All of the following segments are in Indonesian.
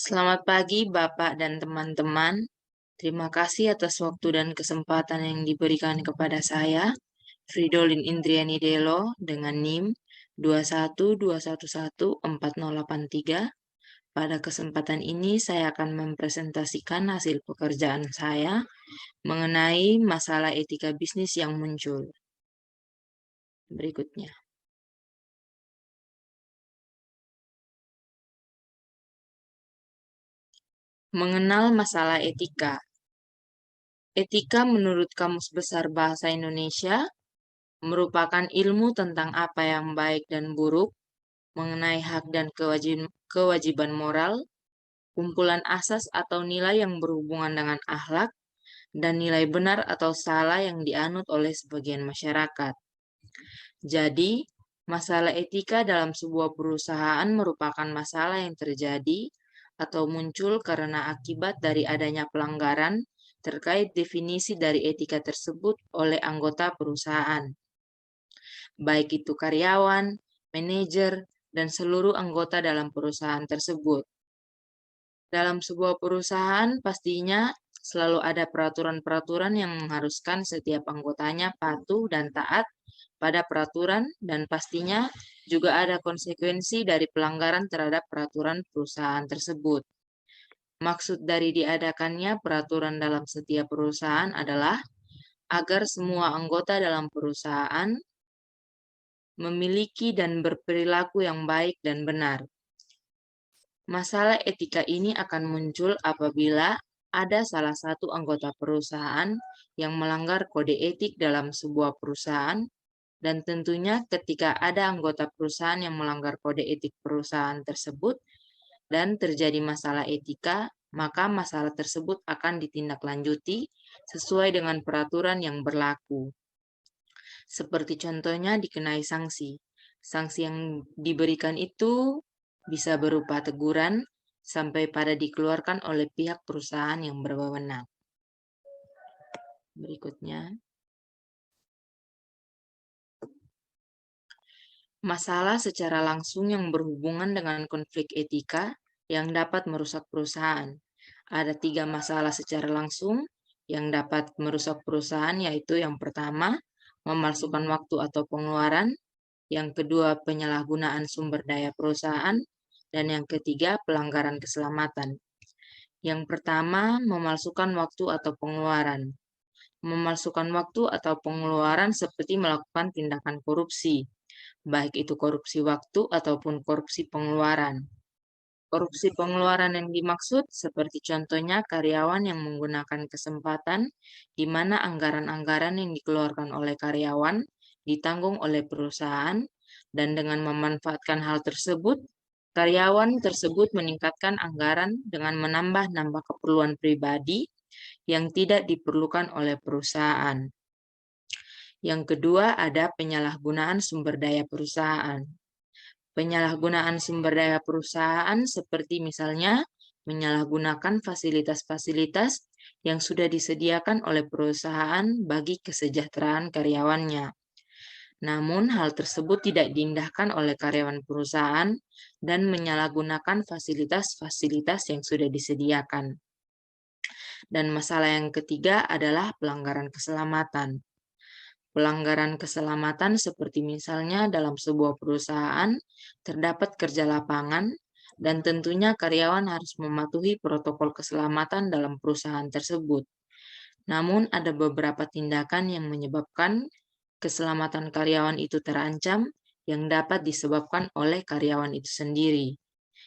Selamat pagi, Bapak dan teman-teman. Terima kasih atas waktu dan kesempatan yang diberikan kepada saya, Fridolin Indriani Delo, dengan NIM 212114083. Pada kesempatan ini, saya akan mempresentasikan hasil pekerjaan saya mengenai masalah etika bisnis yang muncul. Berikutnya. Mengenal masalah etika. Etika menurut Kamus Besar Bahasa Indonesia merupakan ilmu tentang apa yang baik dan buruk, mengenai hak dan kewajiban moral, kumpulan asas atau nilai yang berhubungan dengan akhlak, dan nilai benar atau salah yang dianut oleh sebagian masyarakat. Jadi, masalah etika dalam sebuah perusahaan merupakan masalah yang terjadi atau muncul karena akibat dari adanya pelanggaran terkait definisi dari etika tersebut oleh anggota perusahaan, baik itu karyawan, manajer, dan seluruh anggota dalam perusahaan tersebut. Dalam sebuah perusahaan, pastinya selalu ada peraturan-peraturan yang mengharuskan setiap anggotanya patuh dan taat pada peraturan, dan pastinya juga ada konsekuensi dari pelanggaran terhadap peraturan perusahaan tersebut. Maksud dari diadakannya peraturan dalam setiap perusahaan adalah agar semua anggota dalam perusahaan memiliki dan berperilaku yang baik dan benar. Masalah etika ini akan muncul apabila ada salah satu anggota perusahaan yang melanggar kode etik dalam sebuah perusahaan, dan tentunya ketika ada anggota perusahaan yang melanggar kode etik perusahaan tersebut dan terjadi masalah etika, maka masalah tersebut akan ditindaklanjuti sesuai dengan peraturan yang berlaku. Seperti contohnya dikenai sanksi. Sanksi yang diberikan itu bisa berupa teguran sampai pada dikeluarkan oleh pihak perusahaan yang berwenang. Berikutnya. Masalah secara langsung yang berhubungan dengan konflik etika yang dapat merusak perusahaan. Ada 3 masalah secara langsung yang dapat merusak perusahaan, yaitu yang pertama, memalsukan waktu atau pengeluaran, yang kedua, penyalahgunaan sumber daya perusahaan, dan yang ketiga, pelanggaran keselamatan. Yang pertama, memalsukan waktu atau pengeluaran. Memalsukan waktu atau pengeluaran seperti melakukan tindakan korupsi, baik itu korupsi waktu ataupun korupsi pengeluaran. Korupsi pengeluaran yang dimaksud seperti contohnya karyawan yang menggunakan kesempatan di mana anggaran-anggaran yang dikeluarkan oleh karyawan ditanggung oleh perusahaan, dan dengan memanfaatkan hal tersebut, karyawan tersebut meningkatkan anggaran dengan menambah-nambah keperluan pribadi yang tidak diperlukan oleh perusahaan. Yang kedua, ada penyalahgunaan sumber daya perusahaan. Penyalahgunaan sumber daya perusahaan seperti misalnya menyalahgunakan fasilitas-fasilitas yang sudah disediakan oleh perusahaan bagi kesejahteraan karyawannya. Namun, hal tersebut tidak diindahkan oleh karyawan perusahaan dan menyalahgunakan fasilitas-fasilitas yang sudah disediakan. Dan masalah yang ketiga adalah pelanggaran keselamatan. Pelanggaran keselamatan seperti misalnya dalam sebuah perusahaan terdapat kerja lapangan, dan tentunya karyawan harus mematuhi protokol keselamatan dalam perusahaan tersebut. Namun ada beberapa tindakan yang menyebabkan keselamatan karyawan itu terancam yang dapat disebabkan oleh karyawan itu sendiri.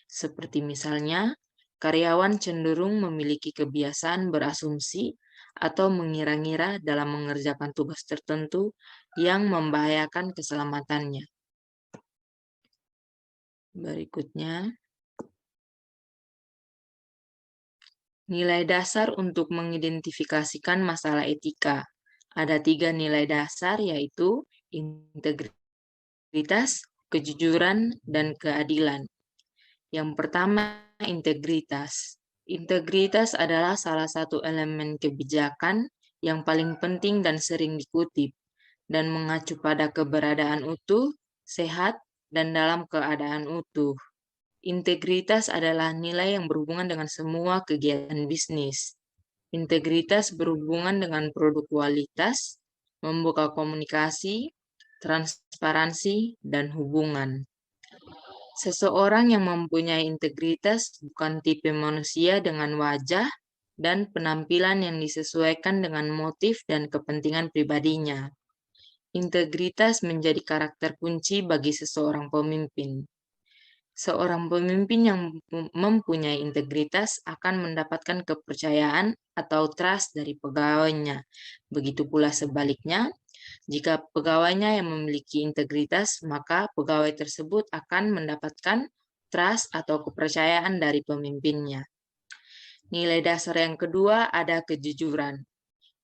Seperti misalnya, karyawan cenderung memiliki kebiasaan berasumsi atau mengira-ngira dalam mengerjakan tugas tertentu yang membahayakan keselamatannya. Berikutnya, nilai dasar untuk mengidentifikasikan masalah etika. Ada 3 nilai dasar, yaitu integritas, kejujuran, dan keadilan. Yang pertama, integritas. Integritas adalah salah satu elemen kebijakan yang paling penting dan sering dikutip, dan mengacu pada keberadaan utuh, sehat, dan dalam keadaan utuh. Integritas adalah nilai yang berhubungan dengan semua kegiatan bisnis. Integritas berhubungan dengan produk kualitas, membuka komunikasi, transparansi, dan hubungan. Seseorang yang mempunyai integritas bukan tipe manusia dengan wajah dan penampilan yang disesuaikan dengan motif dan kepentingan pribadinya. Integritas menjadi karakter kunci bagi seseorang pemimpin. Seorang pemimpin yang mempunyai integritas akan mendapatkan kepercayaan atau trust dari pegawainya. Begitu pula sebaliknya, jika pegawainya yang memiliki integritas, maka pegawai tersebut akan mendapatkan trust atau kepercayaan dari pemimpinnya. Nilai dasar yang kedua ada kejujuran.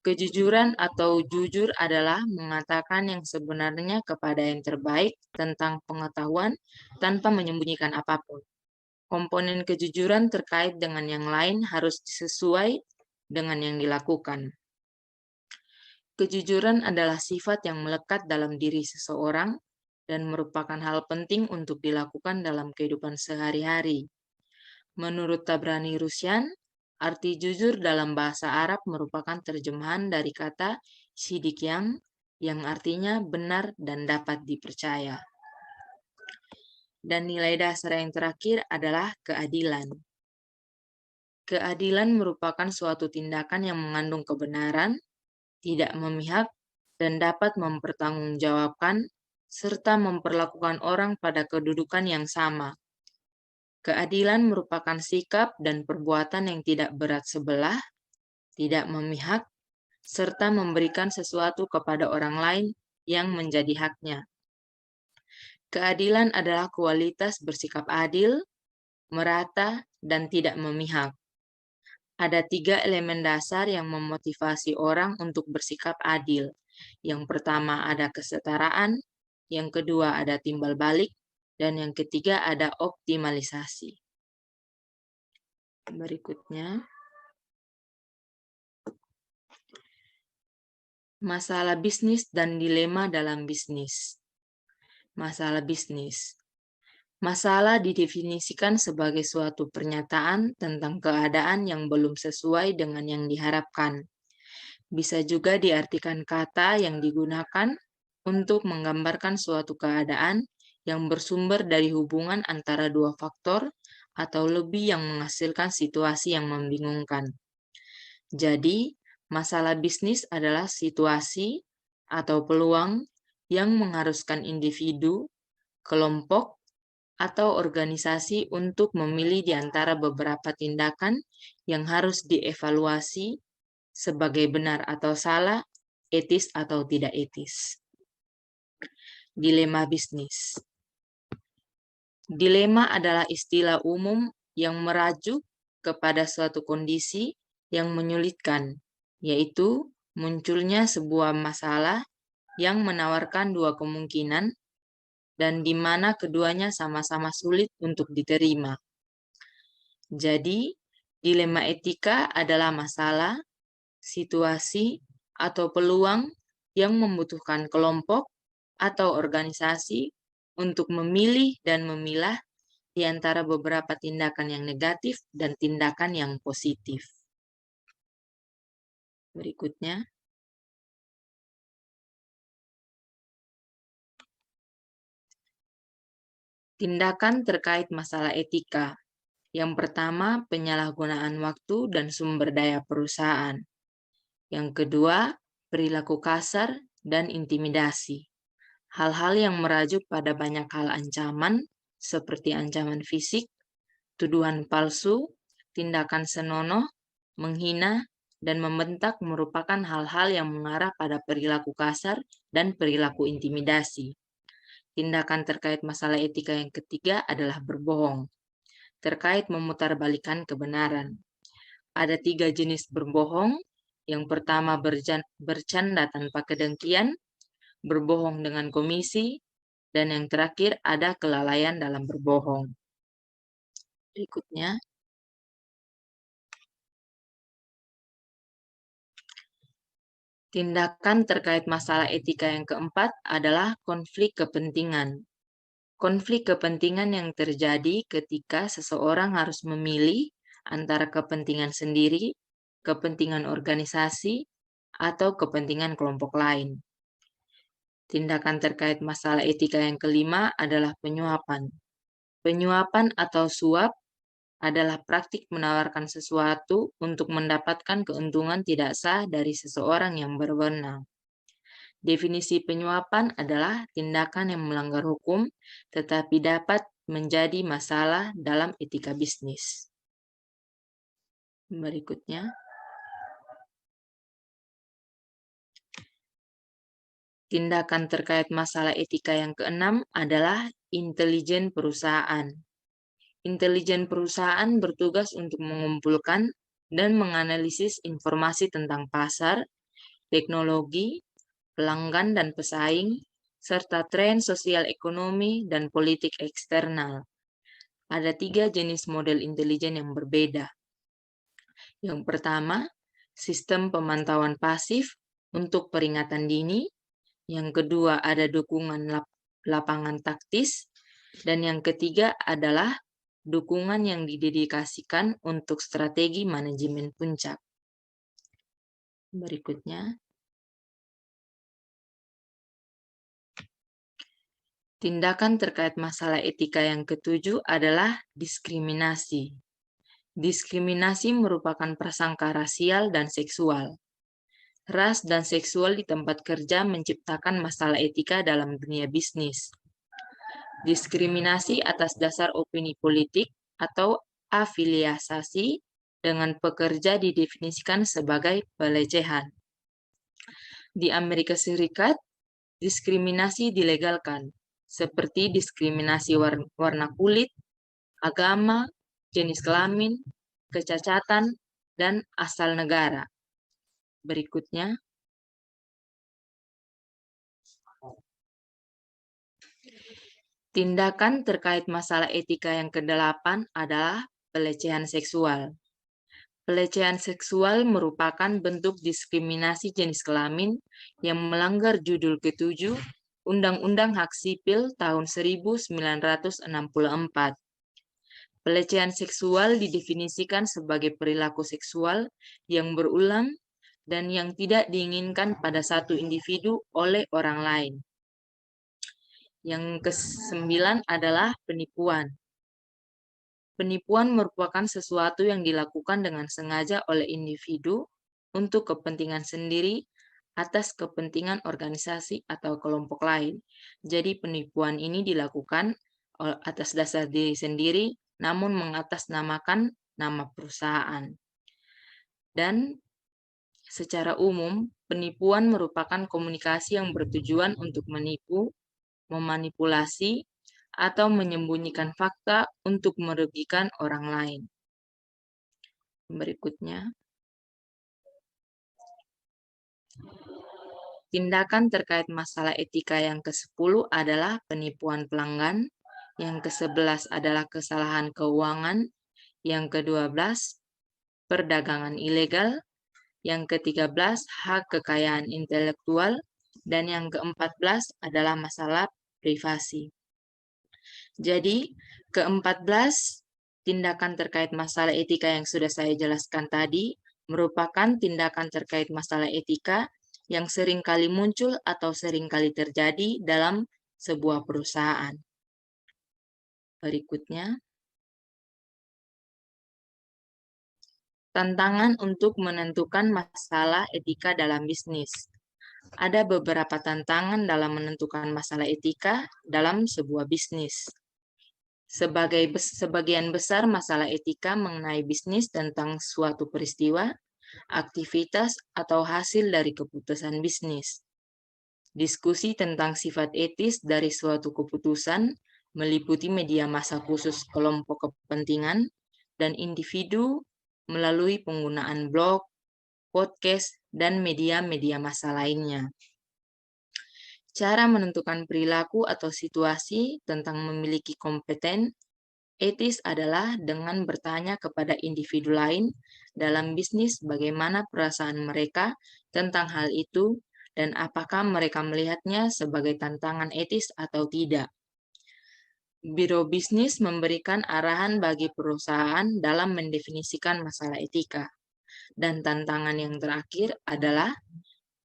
Kejujuran atau jujur adalah mengatakan yang sebenarnya kepada yang terbaik tentang pengetahuan tanpa menyembunyikan apapun. Komponen kejujuran terkait dengan yang lain harus sesuai dengan yang dilakukan. Kejujuran adalah sifat yang melekat dalam diri seseorang dan merupakan hal penting untuk dilakukan dalam kehidupan sehari-hari. Menurut Tabrani Rusyan, arti jujur dalam bahasa Arab merupakan terjemahan dari kata sidik yang artinya benar dan dapat dipercaya. Dan nilai dasar yang terakhir adalah keadilan. Keadilan merupakan suatu tindakan yang mengandung kebenaran, tidak memihak, dan dapat mempertanggungjawabkan serta memperlakukan orang pada kedudukan yang sama. Keadilan merupakan sikap dan perbuatan yang tidak berat sebelah, tidak memihak, serta memberikan sesuatu kepada orang lain yang menjadi haknya. Keadilan adalah kualitas bersikap adil, merata, dan tidak memihak. Ada 3 elemen dasar yang memotivasi orang untuk bersikap adil. Yang pertama ada kesetaraan, yang kedua ada timbal balik, dan yang ketiga ada optimalisasi. Berikutnya, masalah bisnis dan dilema dalam bisnis. Masalah bisnis. Masalah didefinisikan sebagai suatu pernyataan tentang keadaan yang belum sesuai dengan yang diharapkan. Bisa juga diartikan kata yang digunakan untuk menggambarkan suatu keadaan yang bersumber dari hubungan antara dua faktor atau lebih yang menghasilkan situasi yang membingungkan. Jadi, masalah bisnis adalah situasi atau peluang yang mengharuskan individu, kelompok, atau organisasi untuk memilih di antara beberapa tindakan yang harus dievaluasi sebagai benar atau salah, etis atau tidak etis. Dilema bisnis. Dilema adalah istilah umum yang merajuk kepada suatu kondisi yang menyulitkan, yaitu munculnya sebuah masalah yang menawarkan dua kemungkinan dan di mana keduanya sama-sama sulit untuk diterima. Jadi, dilema etika adalah masalah, situasi, atau peluang yang membutuhkan kelompok atau organisasi untuk memilih dan memilah di antara beberapa tindakan yang negatif dan tindakan yang positif. Berikutnya, tindakan terkait masalah etika. Yang pertama, penyalahgunaan waktu dan sumber daya perusahaan. Yang kedua, perilaku kasar dan intimidasi. Hal-hal yang merajuk pada banyak hal ancaman, seperti ancaman fisik, tuduhan palsu, tindakan senonoh, menghina, dan membentak merupakan hal-hal yang mengarah pada perilaku kasar dan perilaku intimidasi. Tindakan terkait masalah etika yang ketiga adalah berbohong, terkait memutarbalikkan kebenaran. Ada 3 jenis berbohong. Yang pertama bercanda tanpa kedengkian, berbohong dengan komisi, dan yang terakhir ada kelalaian dalam berbohong. Berikutnya, tindakan terkait masalah etika yang keempat adalah konflik kepentingan. Konflik kepentingan yang terjadi ketika seseorang harus memilih antara kepentingan sendiri, kepentingan organisasi, atau kepentingan kelompok lain. Tindakan terkait masalah etika yang kelima adalah penyuapan. Penyuapan atau suap adalah praktik menawarkan sesuatu untuk mendapatkan keuntungan tidak sah dari seseorang yang berwenang. Definisi penyuapan adalah tindakan yang melanggar hukum tetapi dapat menjadi masalah dalam etika bisnis. Berikutnya, tindakan terkait masalah etika yang keenam adalah intelijen perusahaan. Intelijen perusahaan bertugas untuk mengumpulkan dan menganalisis informasi tentang pasar, teknologi, pelanggan dan pesaing, serta tren sosial ekonomi dan politik eksternal. Ada 3 jenis model intelijen yang berbeda. Yang pertama, sistem pemantauan pasif untuk peringatan dini. Yang kedua, ada dukungan lapangan taktis. Dan yang ketiga adalah dukungan yang didedikasikan untuk strategi manajemen puncak. Berikutnya, tindakan terkait masalah etika yang ketujuh adalah diskriminasi. Diskriminasi merupakan prasangka rasial dan seksual. Ras dan seksual di tempat kerja menciptakan masalah etika dalam dunia bisnis. Diskriminasi atas dasar opini politik atau afiliasi dengan pekerja didefinisikan sebagai pelecehan. Di Amerika Serikat, diskriminasi dilegalkan, seperti diskriminasi warna kulit, agama, jenis kelamin, kecacatan, dan asal negara. Berikutnya, tindakan terkait masalah etika yang kedelapan adalah pelecehan seksual. Pelecehan seksual merupakan bentuk diskriminasi jenis kelamin yang melanggar judul ke-7 Undang-Undang Hak Sipil tahun 1964. Pelecehan seksual didefinisikan sebagai perilaku seksual yang berulang dan yang tidak diinginkan pada satu individu oleh orang lain. Yang ke-9 adalah penipuan. Penipuan merupakan sesuatu yang dilakukan dengan sengaja oleh individu untuk kepentingan sendiri atas kepentingan organisasi atau kelompok lain. Jadi penipuan ini dilakukan atas dasar diri sendiri, namun mengatasnamakan nama perusahaan. Dan secara umum, penipuan merupakan komunikasi yang bertujuan untuk menipu, memanipulasi, atau menyembunyikan fakta untuk merugikan orang lain. Berikutnya, tindakan terkait masalah etika yang ke-10 adalah penipuan pelanggan, yang ke-11 adalah kesalahan keuangan, yang ke-12 perdagangan ilegal, yang ke-13 hak kekayaan intelektual, dan yang ke-14 adalah masalah privasi. Jadi, ke-14 tindakan terkait masalah etika yang sudah saya jelaskan tadi merupakan tindakan terkait masalah etika yang sering kali muncul atau sering kali terjadi dalam sebuah perusahaan. Berikutnya, tantangan untuk menentukan masalah etika dalam bisnis. Ada beberapa tantangan dalam menentukan masalah etika dalam sebuah bisnis. Sebagian besar masalah etika mengenai bisnis tentang suatu peristiwa, aktivitas, atau hasil dari keputusan bisnis. Diskusi tentang sifat etis dari suatu keputusan meliputi media massa khusus kelompok kepentingan dan individu melalui penggunaan blog, podcast, dan media-media massa lainnya. Cara menentukan perilaku atau situasi tentang memiliki kompeten etis adalah dengan bertanya kepada individu lain dalam bisnis bagaimana perasaan mereka tentang hal itu dan apakah mereka melihatnya sebagai tantangan etis atau tidak. Biro bisnis memberikan arahan bagi perusahaan dalam mendefinisikan masalah etika. Dan tantangan yang terakhir adalah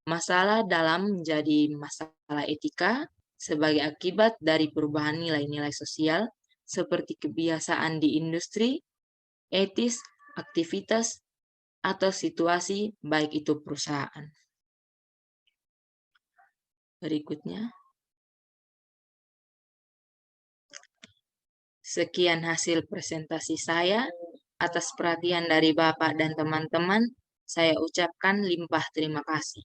masalah dalam menjadi masalah etika sebagai akibat dari perubahan nilai-nilai sosial seperti kebiasaan di industri, etis, aktivitas, atau situasi baik itu perusahaan. Berikutnya. Sekian hasil presentasi saya. Atas perhatian dari Bapak dan teman-teman, saya ucapkan limpah terima kasih.